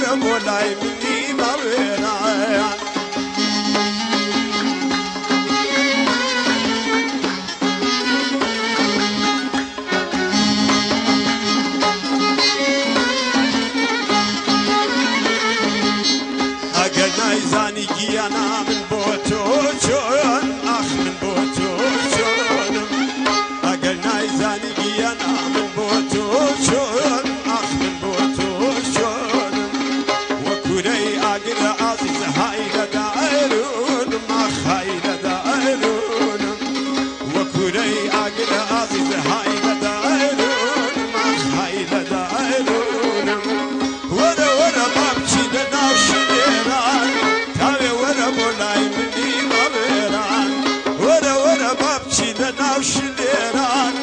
ورا مولاي مني ما ورايا نایزانی گیانا من بۆ تۆ چۆن ئاخ من بۆ تۆ چۆنم ئەگەر نایزانی گیانا من بۆ تۆ چۆن ئاخ من بۆ تۆ چۆنم وەکوورەی ئاگرە ئازیزە های لەدا ئەرونم ئاخ های لەدا ئەرونم وەکوورەی ئاگرە ئازیزە های لەدا ئەرونم ئاخ های لەدا ئەرونم وەرە وەرە با بچینە ناو شنێران تاوێ وەرە مۆلای منی مەوێران وەرە وەرە با بچینە ناو شنێران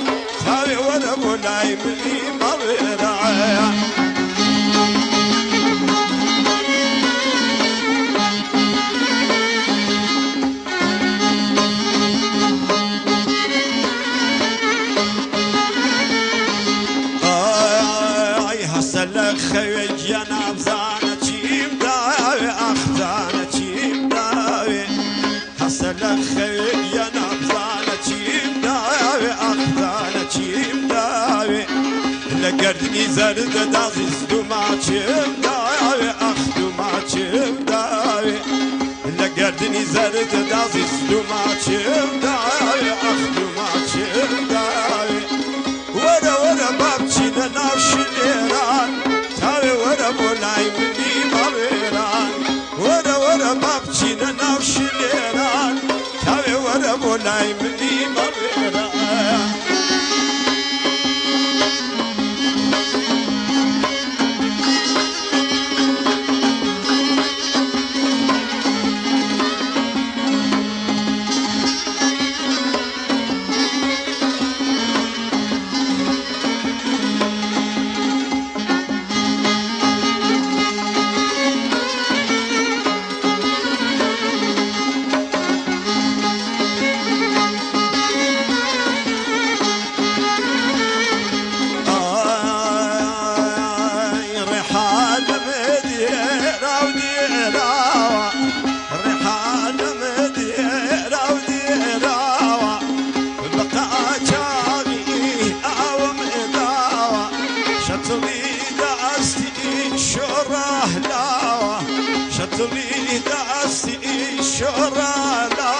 تاوێ وەرە مۆلای منی مەوێران خەوێ گیانە بزانە چیم داوێ ئاختانە چیم داوێ هەسە لە خەوێ گیانە بزانە چیم داوێ ئاختانە چیم داوێ لە گەردنی زەردە دازیست و ماچم داوێ ئەخت و ماچم داوێ لە گەردنی زەردە دازیست و ماچم داوێ ئەخت و ماچم داوێ وەرە وەرە با بچینە ناو شنێران تاوێ وەرە مۆلای منی مەوێران وەرە وەرە با بچینە ناو شنێران تاوێ وەرە مۆلای منی مەوێران شطبي دعستي شرالا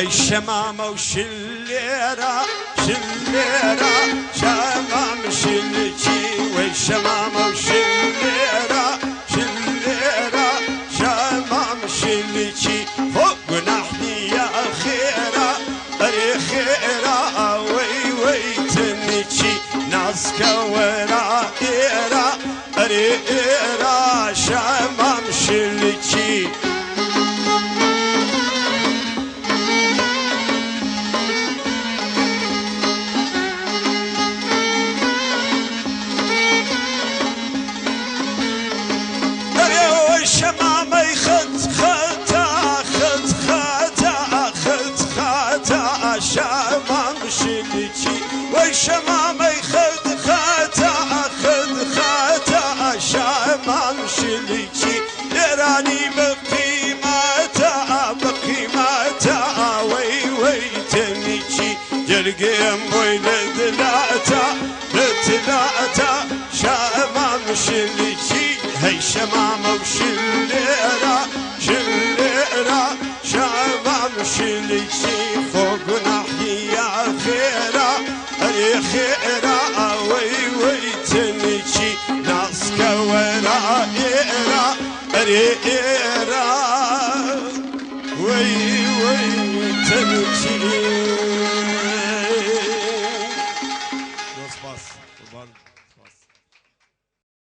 هاي الشمامة وشليرة شليرة شمام شلتي والشمامة وشليرة شليرة شمام شلتي فوق نحني يا خيرة أري خيرة وي وي تنتي ناس كورا إيرة أري إيرة شمام شلتي شمامي خد خاتا شمام شليكي يراني بقيماتا وي تنيكي جرقيم ويلد لتلاتا شمام شليكي هي شمام وشليرا شمام شليكي فوق ناحية خيرا خيرا وي تنيكي ناسك ورا إيرا وي تنيكي